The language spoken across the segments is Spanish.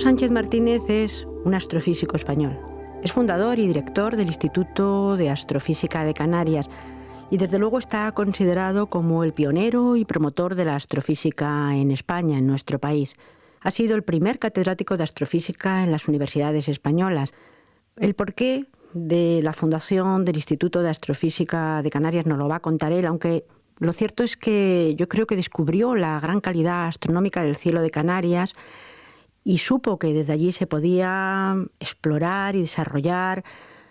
Sánchez Martínez es un astrofísico español. Es fundador y director del Instituto de Astrofísica de Canarias y desde luego está considerado como el pionero y promotor de la astrofísica en España, en nuestro país. Ha sido el primer catedrático de astrofísica en las universidades españolas. El porqué de la fundación del Instituto de Astrofísica de Canarias nos lo va a contar él, aunque lo cierto es que yo creo que descubrió la gran calidad astronómica del cielo de Canarias y supo que desde allí se podía explorar y desarrollar,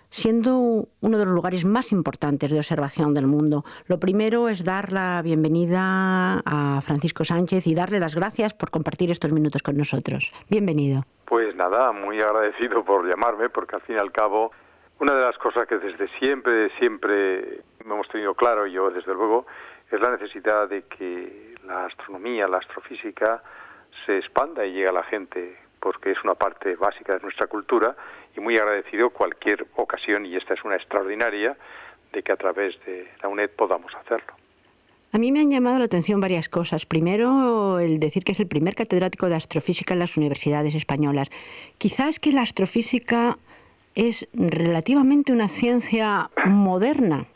siendo uno de los lugares más importantes de observación del mundo. Lo primero es dar la bienvenida a Francisco Sánchez y darle las gracias por compartir estos minutos con nosotros. Bienvenido. Pues nada, muy agradecido por llamarme, porque al fin y al cabo, una de las cosas que desde siempre hemos tenido claro, yo desde luego, es la necesidad de que la astronomía, la astrofísica, se expanda y llegue a la gente, porque es una parte básica de nuestra cultura, y muy agradecido cualquier ocasión, y esta es una extraordinaria, de que a través de la UNED podamos hacerlo. A mí me han llamado la atención varias cosas. Primero, el decir que es el primer catedrático de astrofísica en las universidades españolas. Quizás que la astrofísica es relativamente una ciencia moderna.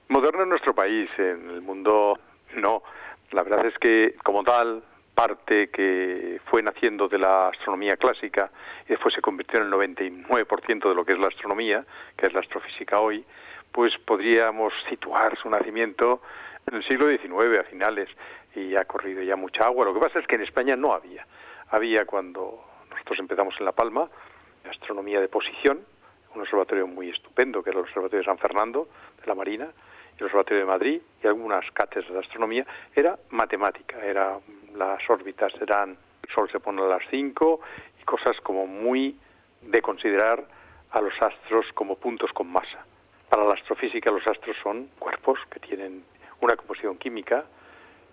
Moderna en nuestro país, en el mundo no. La verdad es que, como tal, parte que fue naciendo de la astronomía clásica y después se convirtió en el 99% de lo que es la astronomía, que es la astrofísica hoy, pues podríamos situar su nacimiento en el siglo XIX a finales, y ha corrido ya mucha agua. Lo que pasa es que en España no había. Había cuando nosotros empezamos en La Palma, astronomía de posición, un observatorio muy estupendo, que era el Observatorio de San Fernando, de la Marina, y el Observatorio de Madrid, y algunas cátedras de astronomía. Era matemática, las órbitas eran, el Sol se pone a las 5, y cosas como muy de considerar a los astros como puntos con masa. Para la astrofísica los astros son cuerpos que tienen una composición química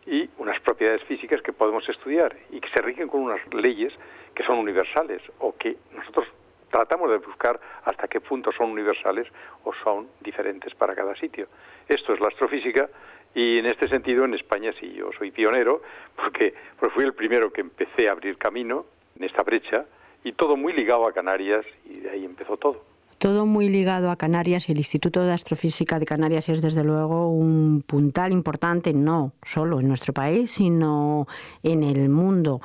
y unas propiedades físicas que podemos estudiar y que se rigen con unas leyes que son universales, o que nosotros tratamos de buscar hasta qué punto son universales o son diferentes para cada sitio. Esto es la astrofísica, y en este sentido en España sí, yo soy pionero, porque fui el primero que empecé a abrir camino en esta brecha, y todo muy ligado a Canarias, y de ahí empezó todo. Todo muy ligado a Canarias, y el Instituto de Astrofísica de Canarias es desde luego un puntal importante, no solo en nuestro país, sino en el mundo.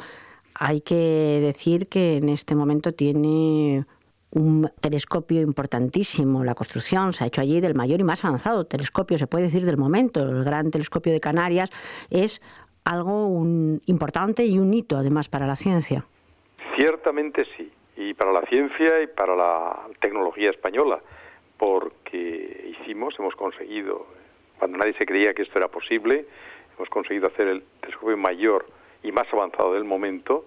Hay que decir que en este momento tiene un telescopio importantísimo. La construcción se ha hecho allí del mayor y más avanzado telescopio, se puede decir, del momento. El Gran Telescopio de Canarias es algo importante y un hito, además, para la ciencia. Ciertamente sí, y para la ciencia y para la tecnología española, porque hemos conseguido, cuando nadie se creía que esto era posible, hemos conseguido hacer el telescopio mayor y más avanzado del momento,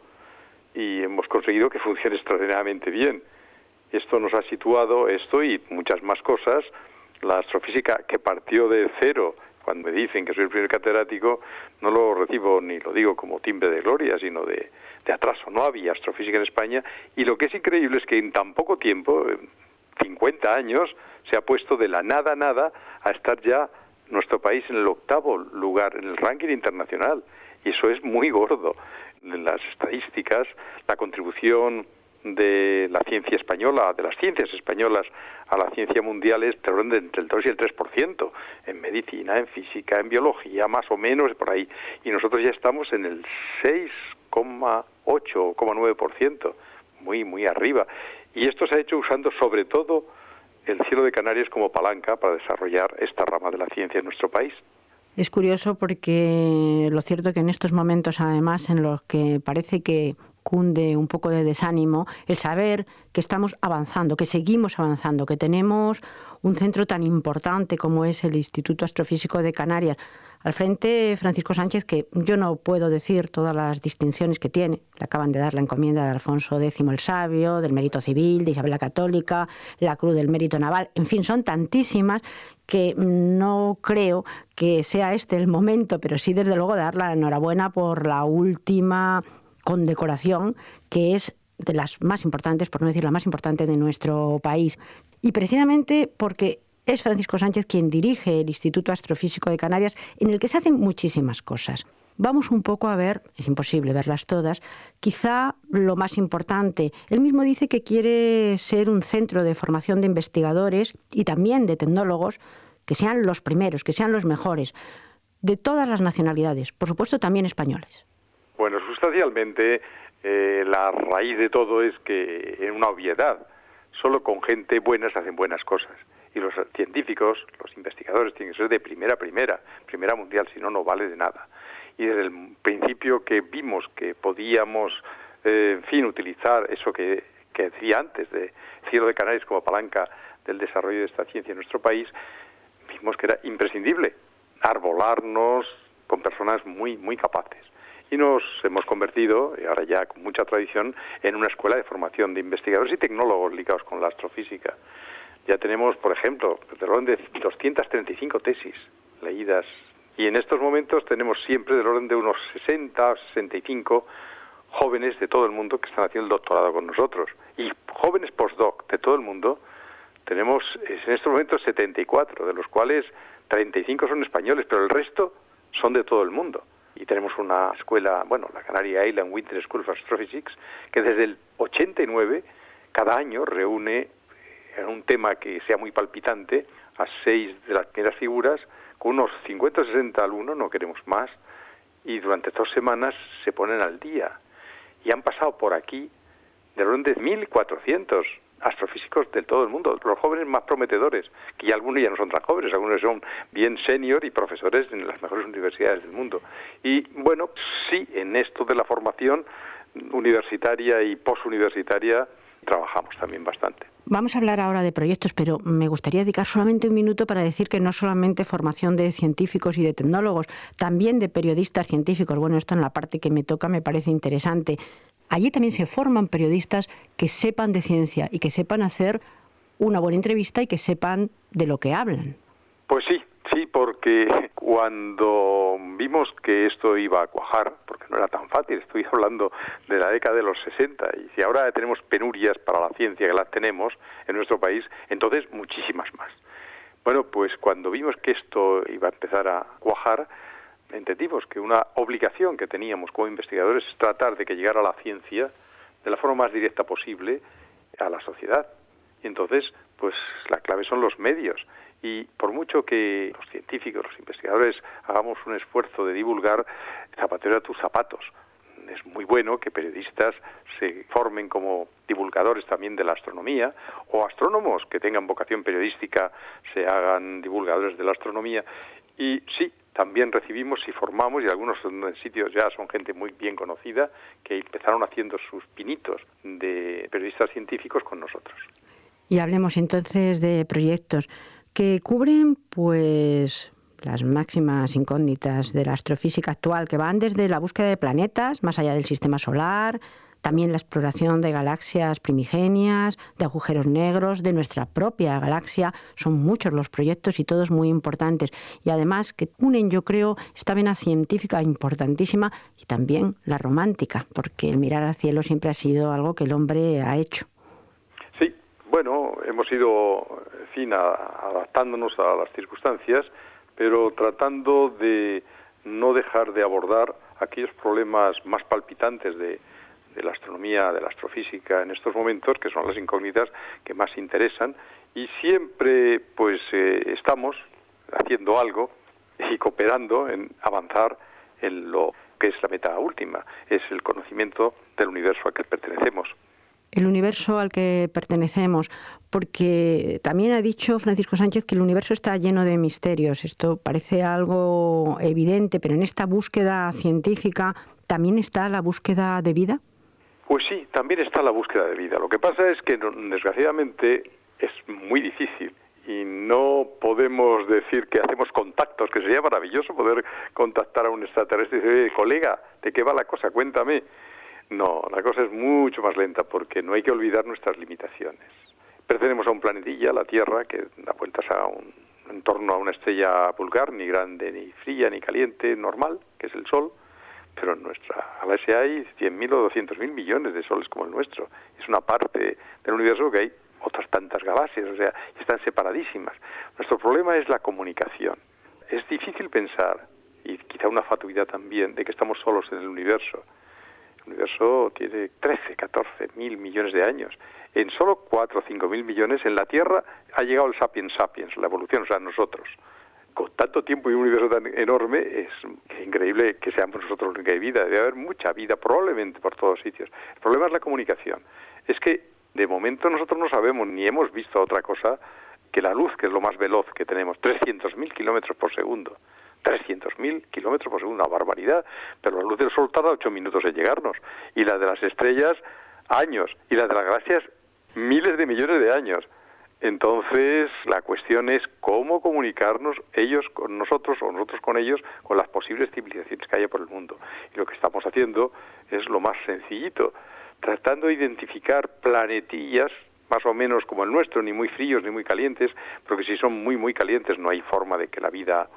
y hemos conseguido que funcione extraordinariamente bien. Esto nos ha situado, esto y muchas más cosas, la astrofísica que partió de cero. Cuando me dicen que soy el primer catedrático, no lo recibo ni lo digo como timbre de gloria, sino de atraso. No había astrofísica en España, y lo que es increíble es que en tan poco tiempo, 50 años, se ha puesto de la nada a estar ya nuestro país en el 8º lugar en el ranking internacional, y eso es muy gordo. En las estadísticas, la contribución de la ciencia española, de las ciencias españolas a la ciencia mundial es entre el 2 y el 3%, en medicina, en física, en biología, más o menos por ahí, y nosotros ya estamos en el 6,8 o 9%, muy arriba, y esto se ha hecho usando sobre todo el cielo de Canarias como palanca para desarrollar esta rama de la ciencia en nuestro país. Es curioso porque lo cierto es que en estos momentos, además, en los que parece que cunde un poco de desánimo, el saber que estamos avanzando, que seguimos avanzando, que tenemos un centro tan importante como es el Instituto Astrofísico de Canarias. Al frente, Francisco Sánchez, que yo no puedo decir todas las distinciones que tiene. Le acaban de dar la encomienda de Alfonso X el Sabio, del Mérito Civil, de Isabel la Católica, la Cruz del Mérito Naval. En fin, son tantísimas que no creo que sea este el momento, pero sí, desde luego, dar la enhorabuena por la última condecoración, que es de las más importantes, por no decir la más importante de nuestro país. Y precisamente porque es Francisco Sánchez quien dirige el Instituto Astrofísico de Canarias, en el que se hacen muchísimas cosas. vamos un poco a ver, es imposible verlas todas, quizá lo más importante. Él mismo dice que quiere ser un centro de formación de investigadores y también de tecnólogos que sean los primeros, que sean los mejores, de todas las nacionalidades, por supuesto también españoles. Bueno, sustancialmente la raíz de todo es que, en una obviedad, solo con gente buena se hacen buenas cosas. Y los científicos, los investigadores, tienen que ser de primera mundial, si no, no vale de nada. Y desde el principio que vimos que podíamos, utilizar eso que decía antes, de Cielo de Canarias como palanca del desarrollo de esta ciencia en nuestro país, vimos que era imprescindible arbolarnos con personas muy, muy capaces. Y nos hemos convertido, y ahora ya con mucha tradición, en una escuela de formación de investigadores y tecnólogos ligados con la astrofísica. Ya tenemos, por ejemplo, del orden de 235 tesis leídas. Y en estos momentos tenemos siempre del orden de unos 60 o 65 jóvenes de todo el mundo que están haciendo el doctorado con nosotros. Y jóvenes postdoc de todo el mundo tenemos en estos momentos 74, de los cuales 35 son españoles, pero el resto son de todo el mundo. Y tenemos una escuela, la Canary Island Winter School of Astrophysics, que desde el 89 cada año reúne en un tema que sea muy palpitante a 6 de las primeras figuras, con unos 50 o 60 alumnos, no queremos más, y durante 2 semanas se ponen al día. Y han pasado por aquí del orden de 1.400 astrofísicos de todo el mundo, los jóvenes más prometedores, que ya algunos ya no son tan jóvenes, algunos son bien senior y profesores en las mejores universidades del mundo. Y bueno, sí, en esto de la formación universitaria y posuniversitaria trabajamos también bastante. Vamos a hablar ahora de proyectos, pero me gustaría dedicar solamente un minuto para decir que no solamente formación de científicos y de tecnólogos, también de periodistas científicos. Bueno, esto en la parte que me toca me parece interesante. Allí también se forman periodistas que sepan de ciencia y que sepan hacer una buena entrevista y que sepan de lo que hablan. Pues sí, porque cuando vimos que esto iba a cuajar, porque no era tan fácil, estoy hablando de la década de los 60, y si ahora tenemos penurias para la ciencia, que las tenemos en nuestro país, entonces muchísimas más. Bueno, pues cuando vimos que esto iba a empezar a cuajar, entendimos que una obligación que teníamos como investigadores es tratar de que llegara la ciencia de la forma más directa posible a la sociedad. Y entonces, pues la clave son los medios. Y por mucho que los científicos, los investigadores, hagamos un esfuerzo de divulgar, zapatero a tus zapatos. Es muy bueno que periodistas se formen como divulgadores también de la astronomía, o astrónomos que tengan vocación periodística se hagan divulgadores de la astronomía. Y sí, también recibimos y formamos, y algunos sitios ya son gente muy bien conocida, que empezaron haciendo sus pinitos de periodistas científicos con nosotros. Y hablemos entonces de proyectos que cubren, pues, las máximas incógnitas de la astrofísica actual, que van desde la búsqueda de planetas más allá del sistema solar, también la exploración de galaxias primigenias, de agujeros negros, de nuestra propia galaxia. Son muchos los proyectos y todos muy importantes. Y además que unen, yo creo, esta vena científica importantísima y también la romántica, porque el mirar al cielo siempre ha sido algo que el hombre ha hecho. Sí, bueno, hemos ido, adaptándonos a las circunstancias, pero tratando de no dejar de abordar aquellos problemas más palpitantes de la astronomía, de la astrofísica en estos momentos, que son las incógnitas que más interesan, y siempre pues estamos haciendo algo y cooperando en avanzar en lo que es la meta última, es el conocimiento del universo al que pertenecemos. El universo al que pertenecemos, porque también ha dicho Francisco Sánchez que el universo está lleno de misterios. Esto parece algo evidente, pero en esta búsqueda científica también está la búsqueda de vida. Pues sí, también está la búsqueda de vida. Lo que pasa es que, desgraciadamente, es muy difícil y no podemos decir que hacemos contactos, que sería maravilloso poder contactar a un extraterrestre y decir, oye, colega, ¿de qué va la cosa? Cuéntame. No, la cosa es mucho más lenta porque no hay que olvidar nuestras limitaciones. Pertenecemos a un planetilla, la Tierra, que da vueltas en torno a una estrella vulgar, ni grande, ni fría, ni caliente, normal, que es el Sol. Pero en nuestra galaxia hay 100.000 o 200.000 millones de soles como el nuestro. Es una parte del universo que hay otras tantas galaxias, o sea, están separadísimas. Nuestro problema es la comunicación. Es difícil pensar, y quizá una fatuidad también, de que estamos solos en el universo. El universo tiene 13, 14 mil millones de años. En solo 4 o 5 mil millones en la Tierra ha llegado el sapiens sapiens, la evolución, o sea, nosotros. Con tanto tiempo y un universo tan enorme, es increíble que seamos nosotros los que hay vida. Debe haber mucha vida, probablemente por todos sitios. El problema es la comunicación. Es que de momento nosotros no sabemos ni hemos visto otra cosa que la luz, que es lo más veloz que tenemos, 300.000 kilómetros por segundo. 300.000 kilómetros por segundo, una barbaridad. Pero la luz del Sol tarda 8 minutos en llegarnos. Y la de las estrellas, años. Y la de las galaxias, miles de millones de años. Entonces, la cuestión es cómo comunicarnos ellos con nosotros o nosotros con ellos con las posibles civilizaciones que haya por el mundo. Y lo que estamos haciendo es lo más sencillito, tratando de identificar planetillas más o menos como el nuestro, ni muy fríos ni muy calientes, porque si son muy muy calientes no hay forma de que la vida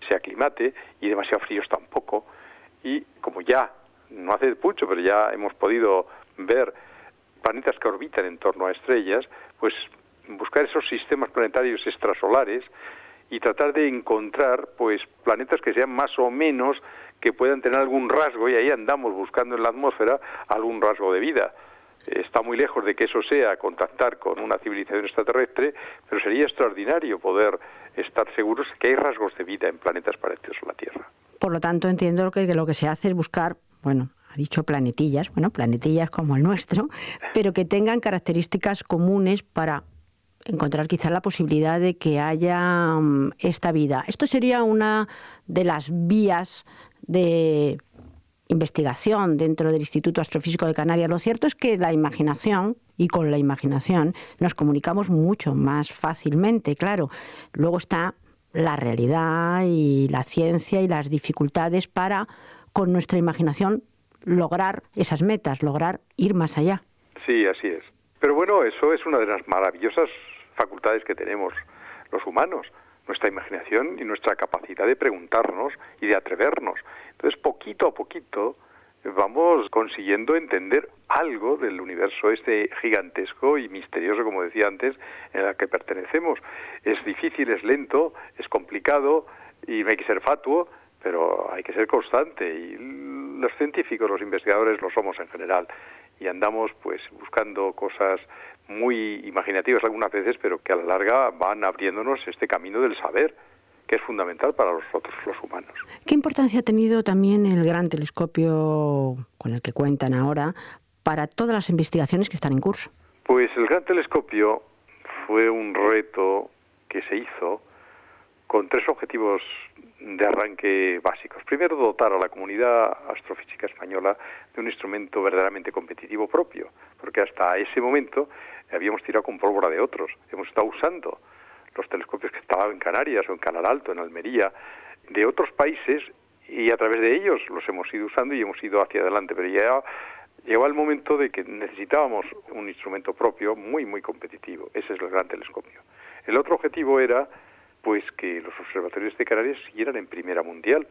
se aclimate, y demasiado fríos tampoco. Y como ya, no hace mucho, pero ya hemos podido ver planetas que orbitan en torno a estrellas, pues buscar esos sistemas planetarios extrasolares y tratar de encontrar pues planetas que sean más o menos, que puedan tener algún rasgo, y ahí andamos buscando en la atmósfera algún rasgo de vida. Está muy lejos de que eso sea contactar con una civilización extraterrestre, pero sería extraordinario poder estar seguros que hay rasgos de vida en planetas parecidos a la Tierra. Por lo tanto, entiendo que lo que se hace es buscar, bueno, ha dicho planetillas como el nuestro, pero que tengan características comunes para encontrar quizá la posibilidad de que haya esta vida. Esto sería una de las vías de investigación dentro del Instituto Astrofísico de Canarias. Lo cierto es que la imaginación, y con la imaginación nos comunicamos mucho más fácilmente, claro. Luego está la realidad y la ciencia y las dificultades para, con nuestra imaginación, lograr esas metas, lograr ir más allá. Sí, así es. Pero bueno, eso es una de las maravillosas facultades que tenemos los humanos, nuestra imaginación y nuestra capacidad de preguntarnos y de atrevernos. Entonces, poquito a poquito vamos consiguiendo entender algo del universo este gigantesco y misterioso, como decía antes, en el que pertenecemos. Es difícil, es lento, es complicado y hay que ser fatuo, pero hay que ser constante, y los científicos, los investigadores lo somos en general, y andamos pues buscando cosas muy imaginativas algunas veces, pero que a la larga van abriéndonos este camino del saber, que es fundamental para nosotros los humanos. ¿Qué importancia ha tenido también el gran telescopio con el que cuentan ahora para todas las investigaciones que están en curso? Pues el gran telescopio fue un reto que se hizo con 3 objetivos de arranque básicos. Primero, dotar a la comunidad astrofísica española de un instrumento verdaderamente competitivo propio, porque hasta ese momento habíamos tirado con pólvora de otros. Hemos estado usando los telescopios que estaban en Canarias o en Canal Alto, en Almería, de otros países, y a través de ellos los hemos ido usando y hemos ido hacia adelante. Pero ya llegó el momento de que necesitábamos un instrumento propio muy, muy competitivo. Ese es el gran telescopio. El otro objetivo era pues que los observatorios de Canarias siguieran en primera mundial.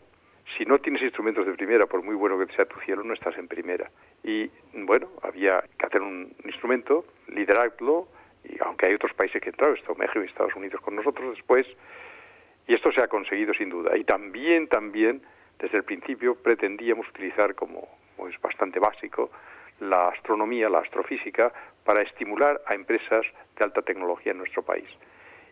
Si no tienes instrumentos de primera, por muy bueno que sea tu cielo, no estás en primera. Y bueno, había que hacer un instrumento, liderarlo, y aunque hay otros países que entraron, México y Estados Unidos con nosotros después, y esto se ha conseguido sin duda. Y también, desde el principio pretendíamos utilizar, como es bastante básico, la astronomía, la astrofísica, para estimular a empresas de alta tecnología en nuestro país.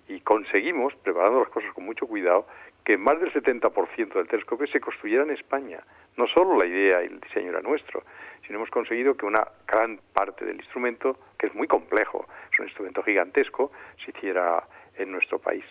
Y conseguimos, preparando las cosas con mucho cuidado, que más del 70% del telescopio se construyera en España. No solo la idea y el diseño era nuestro, sino hemos conseguido que una gran parte del instrumento, que es muy complejo, es un instrumento gigantesco, se hiciera en nuestro país.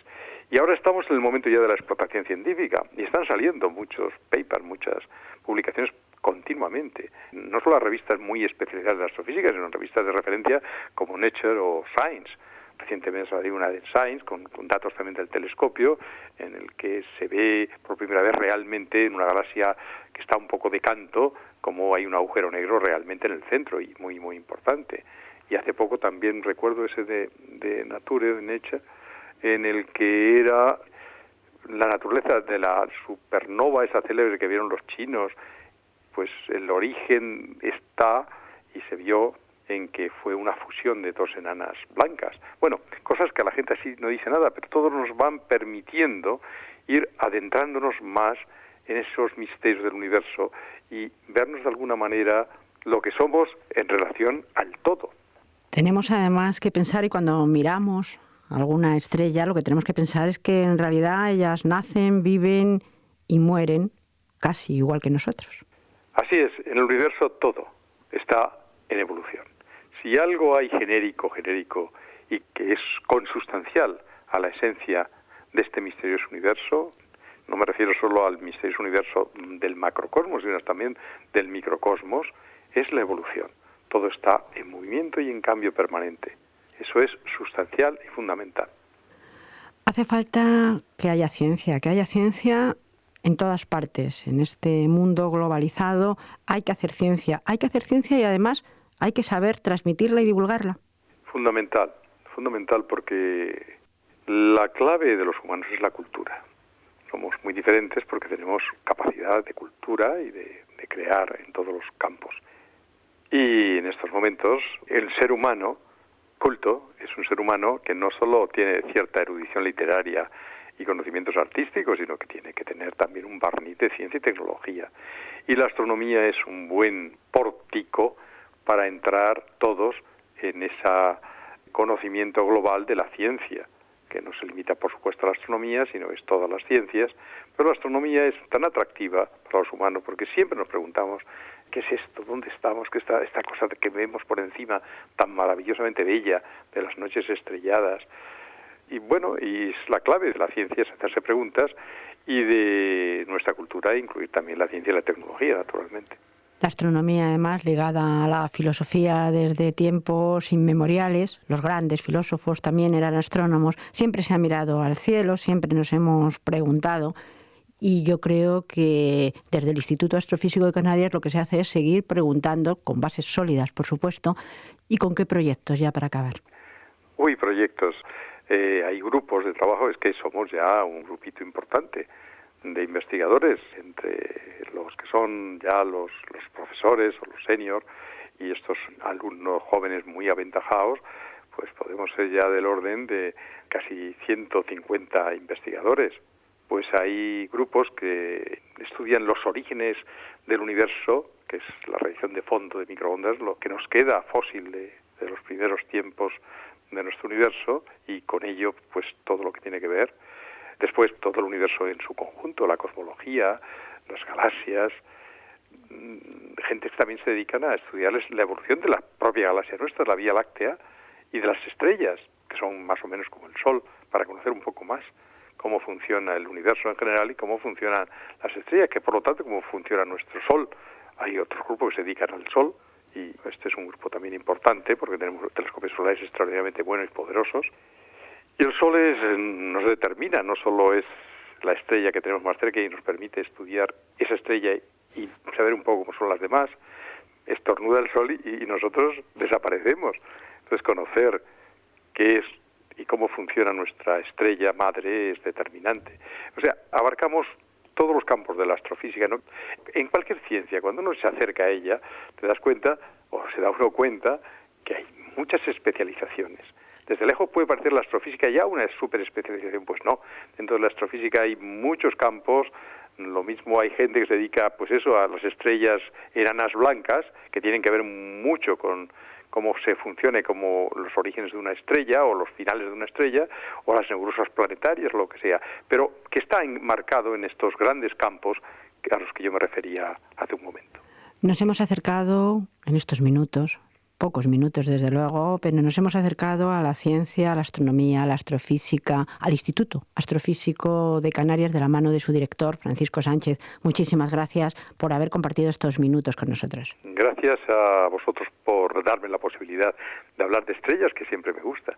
Y ahora estamos en el momento ya de la explotación científica, y están saliendo muchos papers, muchas publicaciones continuamente. No solo las revistas muy especializadas de astrofísica, sino revistas de referencia como Nature o Science. Recientemente salió una de Science con datos también del telescopio, en el que se ve por primera vez realmente en una galaxia que está un poco de canto, como hay un agujero negro realmente en el centro, y muy muy importante. Y hace poco también recuerdo ese de Nature, de Nature, en el que era la naturaleza de la supernova esa célebre que vieron los chinos, pues el origen está, y se vio en que fue una fusión de 2 enanas blancas. Bueno, cosas que a la gente así no dice nada, pero todos nos van permitiendo ir adentrándonos más en esos misterios del universo y vernos de alguna manera lo que somos en relación al todo. Tenemos además que pensar, y cuando miramos alguna estrella, lo que tenemos que pensar es que en realidad ellas nacen, viven y mueren casi igual que nosotros. Así es, en el universo todo está en evolución. Si algo hay genérico y que es consustancial a la esencia de este misterioso universo, no me refiero solo al misterioso universo del macrocosmos, sino también del microcosmos, es la evolución. Todo está en movimiento y en cambio permanente. Eso es sustancial y fundamental. Hace falta que haya ciencia en todas partes. En este mundo globalizado hay que hacer ciencia y además hay que saber transmitirla y divulgarla. Fundamental porque la clave de los humanos es la cultura. Somos muy diferentes porque tenemos capacidad de cultura y de crear en todos los campos. Y en estos momentos el ser humano culto es un ser humano que no solo tiene cierta erudición literaria y conocimientos artísticos, sino que tiene que tener también un barniz de ciencia y tecnología. Y la astronomía es un buen pórtico para entrar todos en ese conocimiento global de la ciencia, que no se limita, por supuesto, a la astronomía, sino es todas las ciencias. Pero la astronomía es tan atractiva para los humanos porque siempre nos preguntamos ¿qué es esto? ¿Dónde estamos? ¿Qué está esta cosa que vemos por encima tan maravillosamente bella de las noches estrelladas? Y bueno, y es la clave de la ciencia es hacerse preguntas y de nuestra cultura incluir también la ciencia y la tecnología, naturalmente. La astronomía, además, ligada a la filosofía desde tiempos inmemoriales, los grandes filósofos también eran astrónomos, siempre se ha mirado al cielo, siempre nos hemos preguntado. Y yo creo que desde el Instituto Astrofísico de Canarias lo que se hace es seguir preguntando, con bases sólidas, por supuesto, y con qué proyectos ya para acabar. Proyectos. Hay grupos de trabajo, es que somos ya un grupito importante de investigadores, entre los que son ya los profesores o los seniors y estos alumnos jóvenes muy aventajados, pues podemos ser ya del orden de casi 150 investigadores. Pues hay grupos que estudian los orígenes del universo, que es la radiación de fondo de microondas, lo que nos queda fósil de los primeros tiempos de nuestro universo, y con ello pues todo lo que tiene que ver. Después todo el universo en su conjunto, la cosmología, las galaxias, gente que también se dedican a estudiarles la evolución de la propia galaxia nuestra, la Vía Láctea, y de las estrellas, que son más o menos como el Sol, para conocer un poco más cómo funciona el universo en general y cómo funcionan las estrellas, que por lo tanto cómo funciona nuestro Sol. Hay otros grupos que se dedican al Sol, y este es un grupo también importante porque tenemos telescopios solares extraordinariamente buenos y poderosos. Y el Sol nos determina, no solo es la estrella que tenemos más cerca y nos permite estudiar esa estrella y saber un poco cómo son las demás. Estornuda el Sol y nosotros desaparecemos. Entonces conocer qué es y cómo funciona nuestra estrella madre es determinante. O sea, abarcamos todos los campos de la astrofísica, ¿no? En cualquier ciencia, cuando uno se acerca a ella, te das cuenta, o se da uno cuenta, que hay muchas especializaciones. Desde lejos puede parecer la astrofísica ya una superespecialización, pues no. Dentro de la astrofísica hay muchos campos. Lo mismo hay gente que se dedica, pues eso, a las estrellas enanas blancas, que tienen que ver mucho con cómo se funcione, como los orígenes de una estrella o los finales de una estrella o las nebulosas planetarias, lo que sea, pero que está enmarcado en estos grandes campos a los que yo me refería hace un momento. Nos hemos acercado en estos minutos, pocos minutos desde luego, pero nos hemos acercado a la ciencia, a la astronomía, a la astrofísica, al Instituto Astrofísico de Canarias de la mano de su director, Francisco Sánchez. Muchísimas gracias por haber compartido estos minutos con nosotros. Gracias a vosotros por darme la posibilidad de hablar de estrellas, que siempre me gusta.